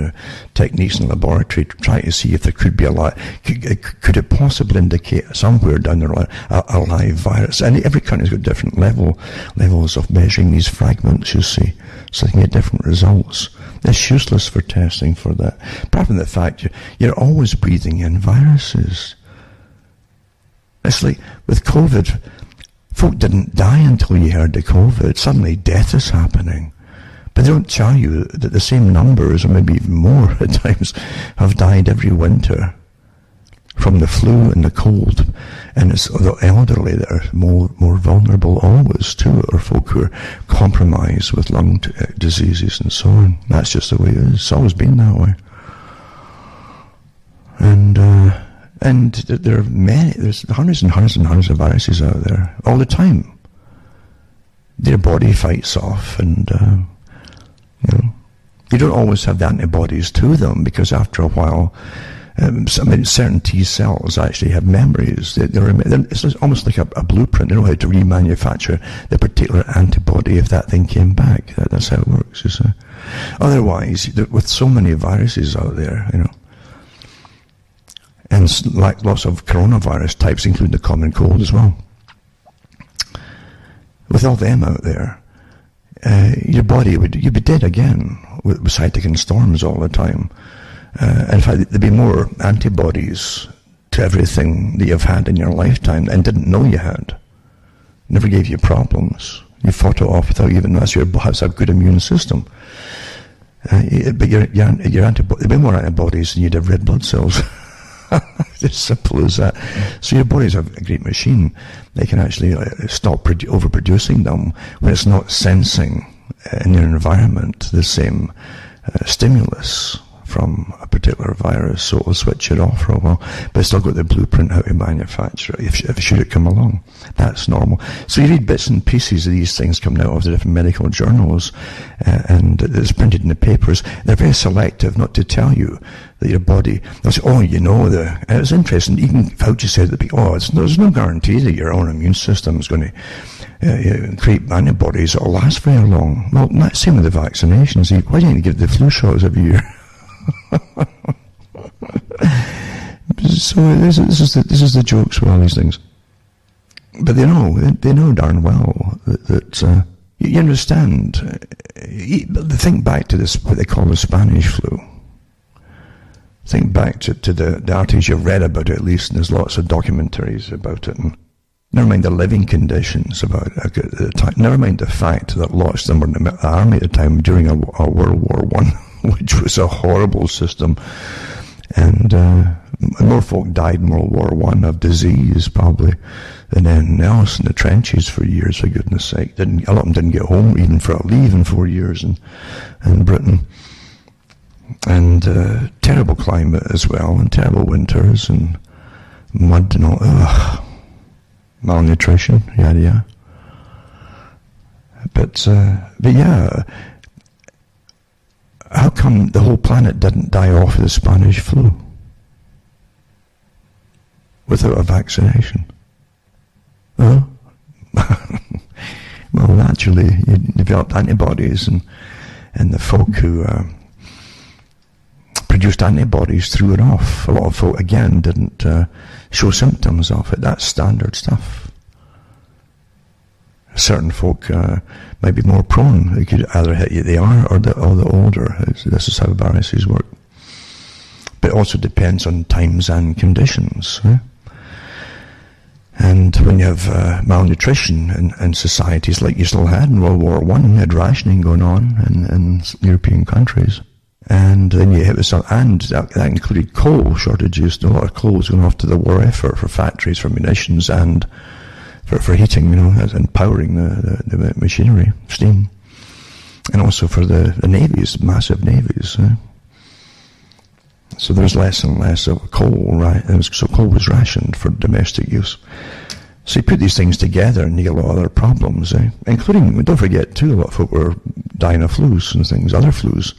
techniques in the laboratory to try to see if there could be a live. Could it possibly indicate somewhere down there a live virus? And every country's got different levels of measuring these fragments, you see. So they can get different results. It's useless for testing for that. Apart from the fact you're always breathing in viruses. It's like with COVID, folk didn't die until you heard the COVID. Suddenly death is happening. But they don't tell you that the same numbers, or maybe even more at times, have died every winter from the flu and the cold. And it's the elderly that are more vulnerable always to it, or folk who are compromised with lung diseases and so on. That's just the way it is. It's always been that way. And there are there's hundreds and hundreds and hundreds of viruses out there all the time. Their body fights off, and you don't always have the antibodies to them because after a while, certain T cells actually have memories. It's almost like a blueprint. They know how to remanufacture the particular antibody if that thing came back. That's how it works. You see. Otherwise, with so many viruses out there, and like lots of coronavirus types, including the common cold as well. With all them out there, your body you'd be dead again with cytokine storms all the time. In fact, there'd be more antibodies to everything that you've had in your lifetime and didn't know you had. Never gave you problems. You fought it off without even knowing. Your body has a good immune system. But your antibody, there'd be more antibodies than you'd have red blood cells. It's simple as that. So your body's a great machine. They can actually stop overproducing them when it's not sensing in your environment the same stimulus from a particular virus, so it'll switch it off for a while, but it's still got the blueprint how to manufacture it should it come along. That's normal. So you read bits and pieces of these things coming out of the different medical journals, and it's printed in the papers. They're very selective not to tell you that your body, they'll say, and it's interesting, even Fauci said that, there's no guarantee that your own immune system is going to create antibodies that will last very long. Well, same with the vaccinations. Why don't you give the flu shots every year? So this is the jokes with all these things. But they know darn well that you understand. Think back to this, what they call the Spanish flu. Think back to the articles you've read about it, at least, and there's lots of documentaries about it. And never mind the living conditions about it at the time. Never mind the fact that lots of them were in the army at the time during a World War I, which was a horrible system. And More folk died in World War I of disease, probably, than anything else in the trenches for years, for goodness sake. A lot of them didn't get home, even for a leave in 4 years in Britain. And terrible climate as well, and terrible winters, and mud and all. Ugh. Malnutrition, yeah. But yeah, how come the whole planet didn't die off of the Spanish flu without a vaccination? Well, naturally, you developed antibodies, and the folk who produced antibodies threw it off. A lot of folk, again, didn't show symptoms of it. That's standard stuff. Certain folk might be more prone. They could either hit you, they are, or the older. This is how viruses work. But it also depends on times and conditions. Right? And when you have malnutrition in societies like you still had in World War I, you had rationing going on in European countries. And then you hit with some, and that included coal shortages. A lot of coal was going off to the war effort for factories, for munitions, and for heating, and powering the machinery, steam. And also for the navies, massive navies. So there's less and less of coal, right? So coal was rationed for domestic use. So you put these things together and you get a lot of other problems, including, don't forget too, a lot of folk were dying of flus and things, other flus.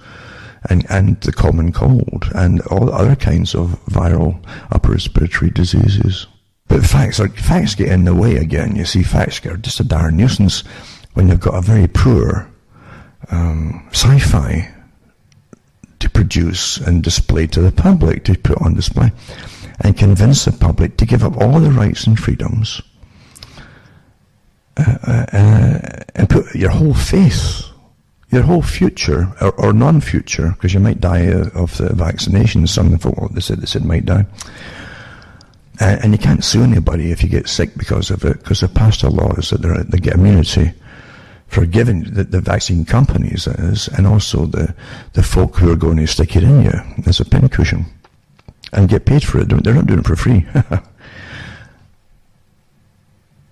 And the common cold, and all the other kinds of viral upper respiratory diseases. But facts get in the way again. You see, facts are just a darn nuisance when you've got a very poor sci-fi to produce and display to the public, to put on display, and convince the public to give up all the rights and freedoms, and put your whole faith, your whole future, or non-future, because you might die of the vaccination. Some of them, they said might die. And you can't sue anybody if you get sick because of it, because they've passed a law that they get immunity for giving the vaccine companies, that is, and also the folk who are going to stick it in you as a pincushion and get paid for it. They're not doing it for free.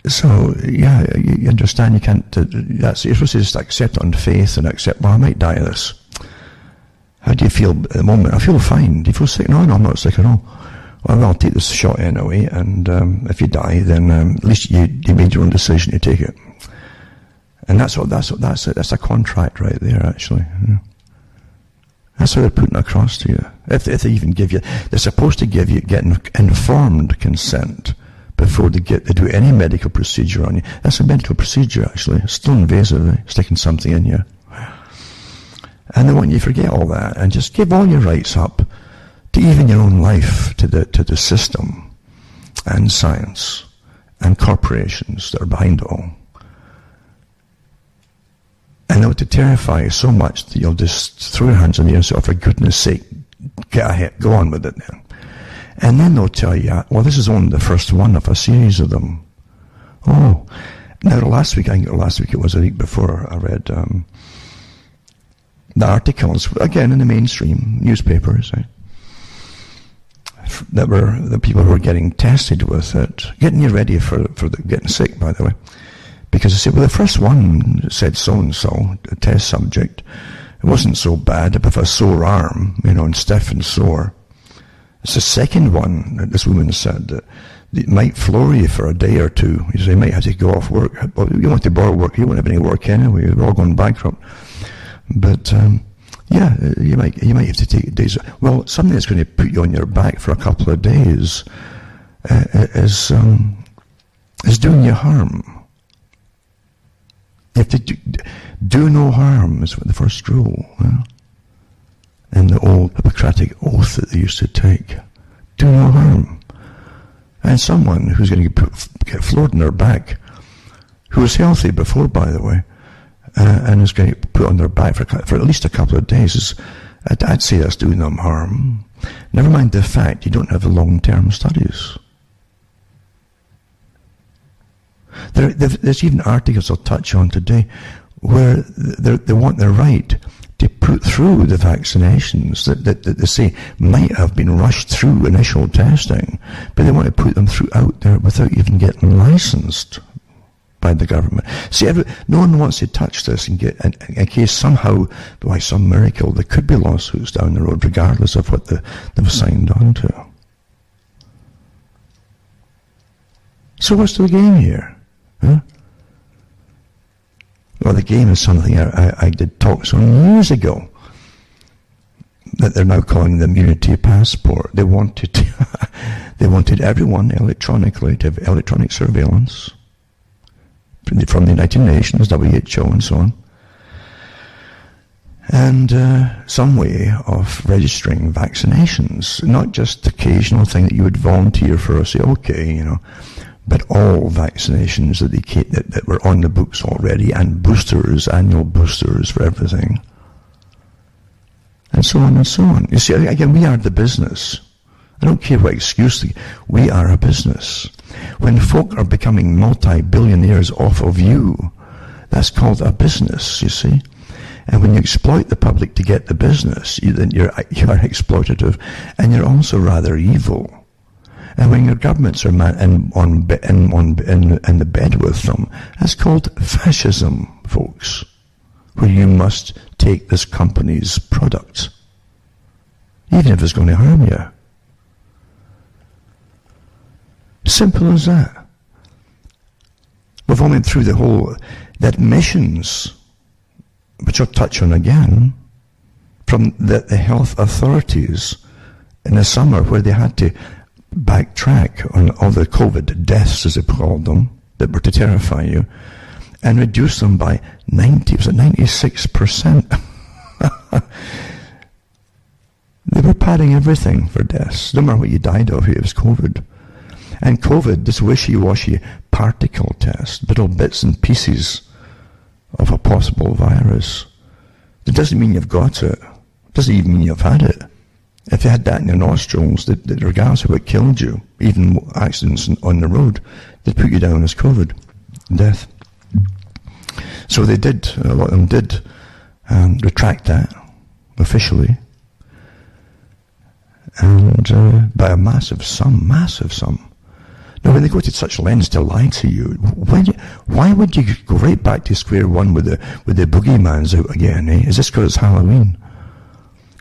So, yeah, you understand, you can't, you're supposed to just accept it on faith and accept, well, I might die of this. How do you feel at the moment? I feel fine. Do you feel sick? No, I'm not sick at all. Well, I'll take this shot anyway, and if you die, then at least you made your own decision to take it. And that's a contract right there, actually. Yeah. That's how they're putting it across to you. If they even give you, they're supposed to get informed consent before they do any medical procedure on you. That's a medical procedure, actually. It's still invasive, sticking something in you. And they want you to forget all that and just give all your rights up to even your own life to the system and science and corporations that are behind it all. And they want to terrify you so much that you'll just throw your hands on the air and say, oh, for goodness sake, get ahead, go on with it then. And then they'll tell you, well, this is only the first one of a series of them. Oh, now last week it was a week before, I read the articles, again in the mainstream newspapers, right, that were the people who were getting tested with it, getting you ready for getting sick, by the way. Because they said, well, the first one said so-and-so, a test subject. It wasn't so bad, a bit of a sore arm, and stiff and sore. It's the second one that this woman said that it might floor you for a day or two. You might have to go off work. Well, you want to borrow work. You won't have any work anyway. We're all going bankrupt. But, yeah, you might have to take days. Well, something that's going to put you on your back for a couple of days is doing you harm. You have to do no harm is the first rule. In the old Hippocratic oath that they used to take. Do no harm. And someone who's going to get floored in their back, who was healthy before, by the way, and is going to put on their back for at least a couple of days, I'd say that's doing them harm. Never mind the fact you don't have the long-term studies. There's even articles I'll touch on today where they want the right to put through the vaccinations that they say might have been rushed through initial testing, but they want to put them through out there without even getting licensed by the government. See, no one wants to touch this and get, in case somehow, by some miracle, there could be lawsuits down the road, regardless of what they've signed on to. So what's the game here? Huh? Well, the game is something I did talks on years ago that they're now calling the immunity passport. They wanted everyone electronically to have electronic surveillance from the United Nations, WHO, and so on, and some way of registering vaccinations, not just the occasional thing that you would volunteer for or say, okay, but all vaccinations that were on the books already, and boosters, annual boosters for everything, and so on and so on. You see, again, we are the business. I don't care what excuse we are a business. When folk are becoming multi-billionaires off of you, that's called a business, you see. And when you exploit the public to get the business, then you are exploitative, and you're also rather evil. And when your governments are in the bed with them, that's called fascism, folks, where you must take this company's product, even if it's going to harm you. Simple as that. We've all went through the admissions, which I'll touch on again, from the health authorities in the summer, where they had to backtrack on all the COVID deaths, as they called them, that were to terrify you, and reduce them by 96%. They were padding everything for deaths. No matter what you died of, it was COVID. And COVID, this wishy-washy particle test, little bits and pieces of a possible virus. It doesn't mean you've got it. It doesn't even mean you've had it. If you had that in your nostrils, that regardless of what killed you, even accidents on the road, they'd put you down as COVID, death. So they did, a lot of them did retract that officially. And by a massive sum. Now, when they go to such lengths to lie to you, why would you go right back to square one with the boogeyman's out again, eh? Is this because it's Halloween?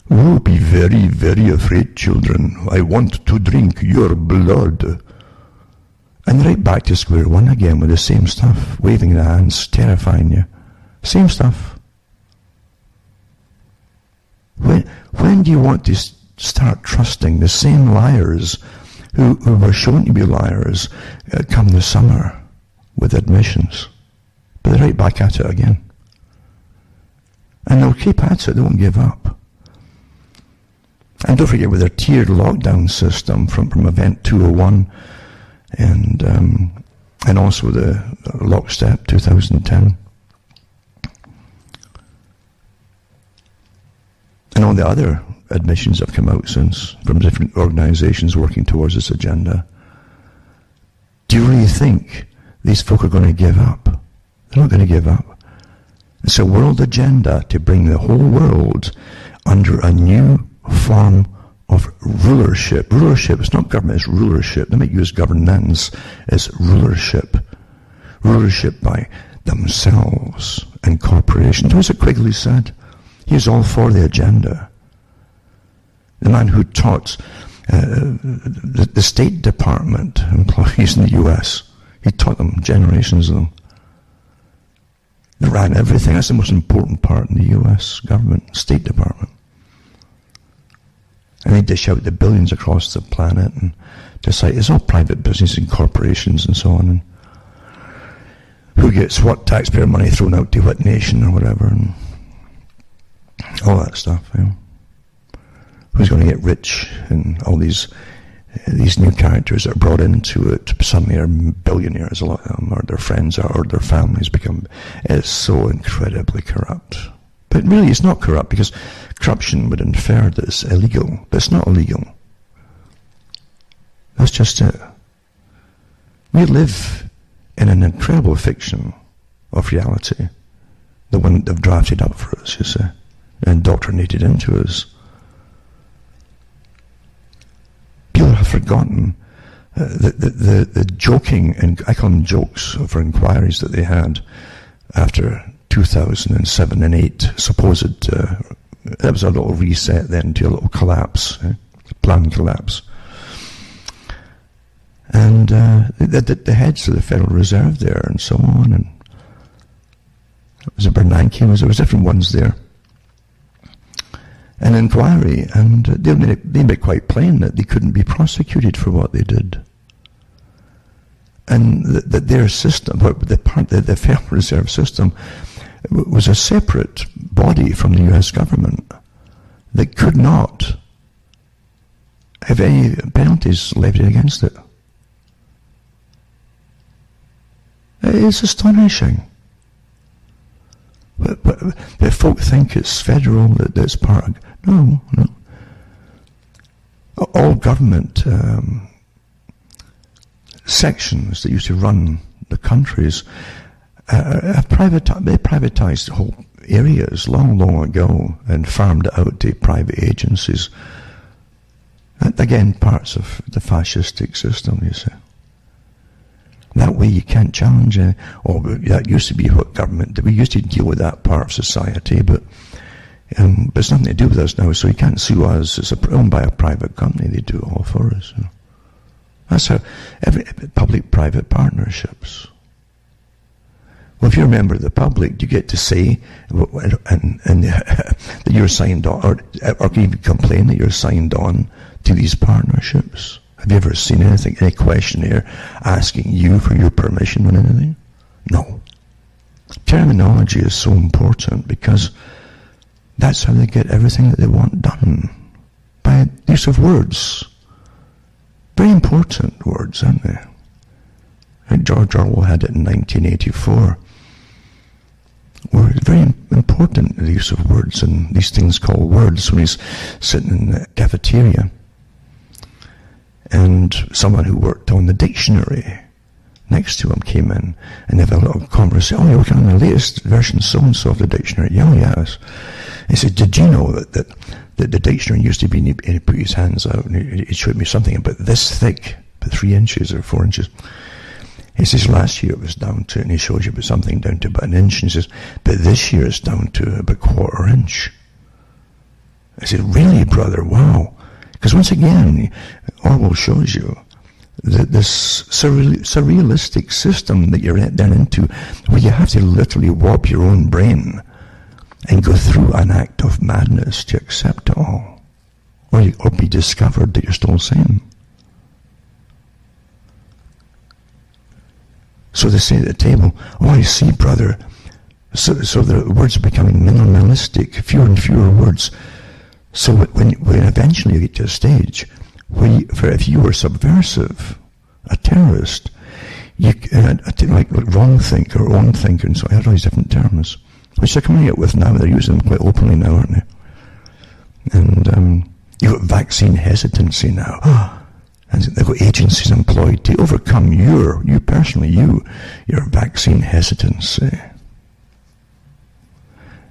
Oh, be very, very afraid, children. I want to drink your blood. And right back to square one again with the same stuff, waving the hands, terrifying you. Same stuff. When do you want to start trusting the same liars who were shown to be liars come the summer with admissions? But they're right back at it again. And they'll keep at it, they won't give up. And don't forget with their tiered lockdown system from Event 201 and also the Lockstep 2010. And all the other admissions have come out since from different organizations working towards this agenda. Do you really think these folk are going to give up? They're not going to give up. It's a world agenda to bring the whole world under a new form of rulership. Rulership, it's not government, it's rulership. They might use governance as rulership. Rulership by themselves and corporations. What was it Quigley said? He was all for the agenda. The man who taught the State Department employees in the US, he taught them, generations of them. They ran everything. That's the most important part in the US government, State Department. And they dish out the billions across the planet and decide it's all private business and corporations and so on. And who gets what taxpayer money thrown out to what nation or whatever, and all that stuff. You know. Who's going to get rich, and all these new characters that are brought into it suddenly are billionaires, a lot of them, or their friends or their families become. It's so incredibly corrupt. But really it's not corrupt, because corruption would infer that it's illegal, but it's not illegal. That's just it. We live in an incredible fiction of reality, the one they've drafted up for us, you see. indoctrinated into us. People have forgotten the joking, and I call them jokes, for inquiries that they had after 2007 and 8, supposed, that was a little reset then to a little collapse, planned collapse. And the heads of the Federal Reserve there and so on, and was it Bernanke, there was different ones there. An inquiry, and they made it quite plain that they couldn't be prosecuted for what they did. And that their system, the Federal Reserve System, was a separate body from the US government that could not have any penalties levied against it. It's astonishing. But folk think it's federal, that it's part of... No. All government sections that used to run the countries have privatized whole areas long ago and farmed it out to private agencies. And again, parts of the fascistic system, you see. That way you can't challenge it. That used to be what government did. We used to deal with that part of society, but it's nothing to do with us now, so you can't sue us. It's owned by a private company. They do it all for us. You know. That's how public-private partnerships. Well, if you're a member of the public, you get to say that you're signed on, or can even complain that you're signed on to these partnerships. Have you ever seen any questionnaire asking you for your permission on anything? No. Terminology is so important because that's how they get everything that they want done. By use of words. Very important words, aren't they? And George Orwell had it in 1984. Very important, the use of words, and these things called words, when he's sitting in the cafeteria. And someone who worked on the dictionary next to him came in and they had a little conversation. Oh, you're working on the latest version so-and-so of the dictionary. Yeah, yes. He said, did you know that the dictionary used to be, and he put his hands out and he showed me something about this thick, about 3 inches or 4 inches. He says, last year it was down to, and he shows you about something down to about 1 inch, and he says, but this year it's down to about 1/4 inch. I said, really, brother? Wow. Because once again, Orwell shows you that this surrealistic system that you're down into, where you have to literally warp your own brain and go through an act of madness to accept it all, or be discovered that you're still sane. So they say at the table, oh, I see, brother. So the words are becoming minimalistic, fewer and fewer words. So when eventually you get to a stage where if you were subversive, a terrorist, like wrong thinker, own thinker, and so I had all these different terms, which they're coming out with now. They're using them quite openly now, aren't they? And you've got vaccine hesitancy now. And they've got agencies employed to overcome your vaccine hesitancy.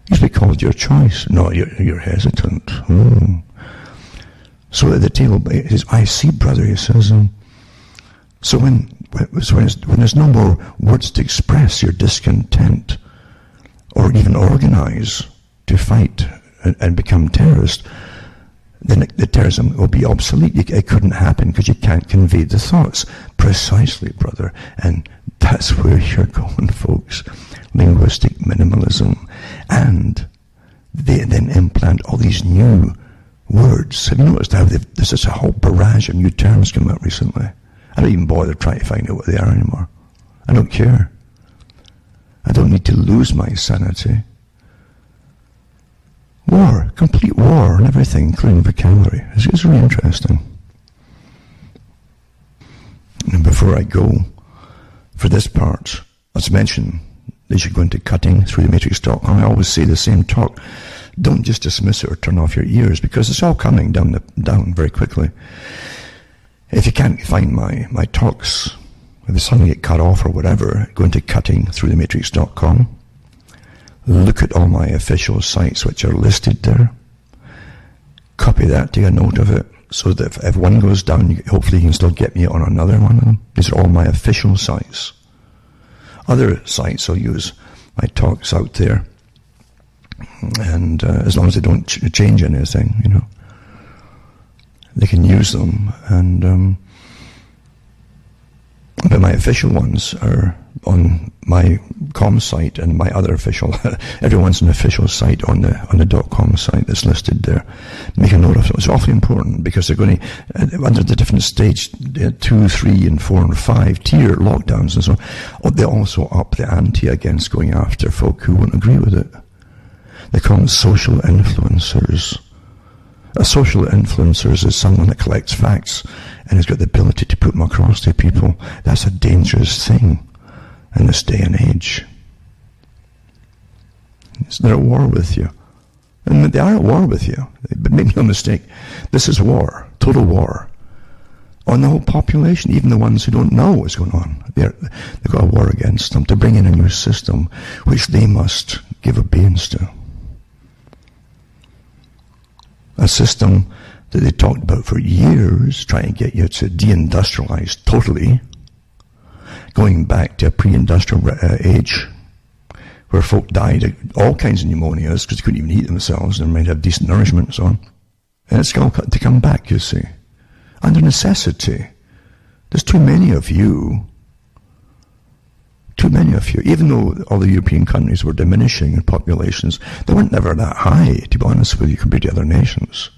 Used to be called your choice. No, you're hesitant. So at the table, he says, I see, brother, he says, so when there's no more words to express your discontent or even organize to fight and become terrorist, then the terrorism will be obsolete. It couldn't happen because you can't convey the thoughts. Precisely, brother. And that's where you're going, folks. Linguistic minimalism. And they then implant all these new words. Have you noticed how there's just a whole barrage of new terms come out recently? I don't even bother trying to find out what they are anymore. I don't care. I don't need to lose my sanity. War, complete war and everything, including vocabulary. It's really interesting. And before I go, for this part, let's mention that you go into cuttingthroughthematrix.com. I always say the same talk. Don't just dismiss it or turn off your ears, because it's all coming down very quickly. If you can't find my talks, if they suddenly get cut off or whatever, go into cuttingthroughthematrix.com. look at all my official sites which are listed there. Copy that, take a note of it, so that if one goes down, hopefully you can still get me on another one of them. These are all my official sites. Other sites I'll use my talks out there, and as long as they don't change anything, you know, they can use them. And but my official ones are on my com site, and my other official, everyone's an official site on the .com site that's listed there. Make a note of it. It's awfully important, because they're going to, under the different stage 2, 3, and 4, and 5 tier lockdowns and so on, they also up the ante against going after folk who won't agree with it. They call them social influencers. A social influencer is someone that collects facts and has got the ability to put them across to people. That's a dangerous thing in this day and age. They're at war with you. And they are at war with you. But make no mistake, this is war, total war, on the whole population, even the ones who don't know what's going on. They've got a war against them to bring in a new system which they must give obedience to. A system that they talked about for years, trying to get you to deindustrialize totally, going back to a pre-industrial age, where folk died of all kinds of pneumonias because they couldn't even eat themselves and might have decent nourishment and so on. And it's all got to come back, you see, under necessity. There's too many of you. Too many of you. Even though all the European countries were diminishing in populations, they weren't never that high, to be honest with you, compared to other nations.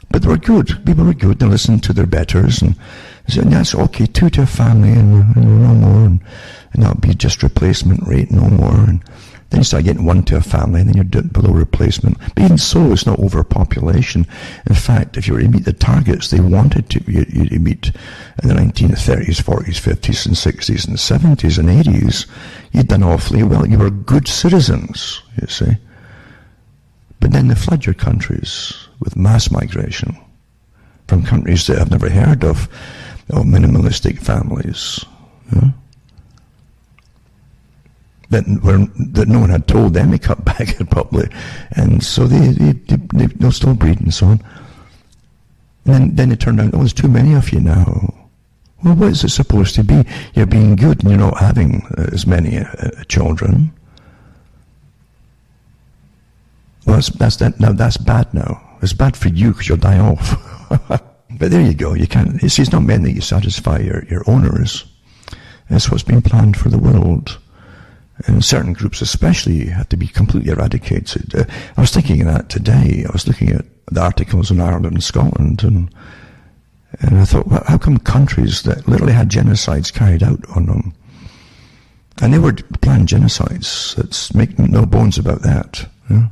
But they were good. People were good. They listened to their betters and said, that's okay, 2 to a family and no more, and that'll be just replacement rate, no more. And then you start getting 1 to a family, and then you're below replacement. But even so, it's not overpopulation. In fact, if you were to meet the targets they wanted you to meet in the 1930s, 40s, 50s, and 60s, and 70s, and 80s, you'd done awfully well. You were good citizens, you see. But then they flood your countries with mass migration from countries that I've never heard of minimalistic families. You know? That no one had told them to cut back probably, and so they'll still breed and so on. And then it turned out, there's too many of you now. Well, what is it supposed to be? You're being good and you're not having as many children. Well, that's bad now. It's bad for you because you'll die off. But there you go. You can't. It's not meant that you satisfy your owners. It's what's been planned for the world. And certain groups especially have to be completely eradicated. I was thinking of that today. I was looking at the articles in Ireland and Scotland, and I thought, well, how come countries that literally had genocides carried out on them, and they were planned genocides, let's make no bones about that, you know?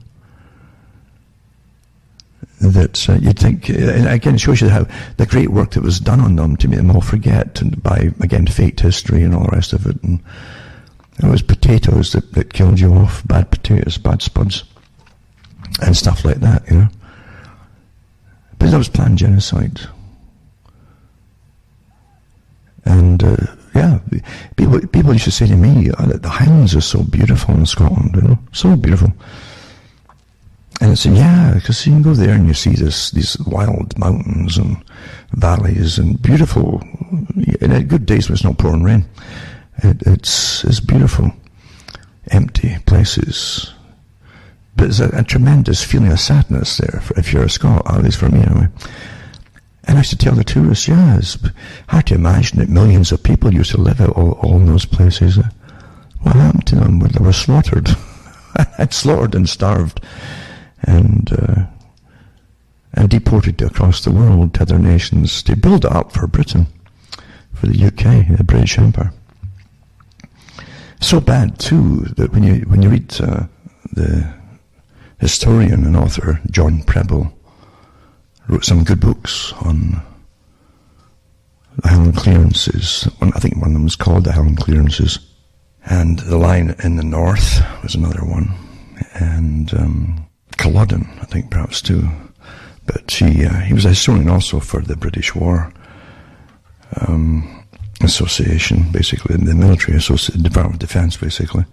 That you'd think, and again, it shows you how the great work that was done on them to make them all forget, and by, again, fake history and all the rest of it. And it was potatoes that killed you off, bad potatoes, bad spuds, and stuff like that, you know. But that was planned genocide. And, yeah, people used to say to me, the Highlands are so beautiful in Scotland, you know, so beautiful. And I said, yeah, because you can go there and you see these wild mountains and valleys and beautiful, and good days when it's not pouring rain. It's beautiful, empty places. But there's a tremendous feeling of sadness there, if you're a Scot, at least for me anyway. And I used to tell the tourists, yeah, it's hard to imagine that millions of people used to live out all in those places. What happened to them? Well, they were slaughtered. Slaughtered and starved. And deported across the world to other nations to build it up for Britain, for the UK, the British Empire. So bad too that when you read the historian and author John Preble wrote some good books on the Highland clearances. I think one of them was called the Highland Clearances, and the line in the north was another one, and Culloden, I think perhaps too. But he was a historian also for the British War Association, basically, the military Department of Defense, basically.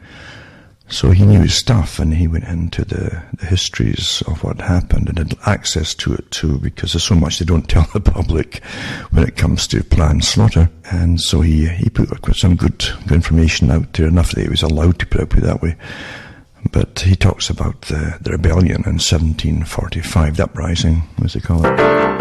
So he knew his stuff, and he went into the histories of what happened and had access to it too, because there's so much they don't tell the public when it comes to planned slaughter. And so he put some good information out there, enough that he was allowed to put it that way. But he talks about the rebellion in 1745, the uprising, as they call it.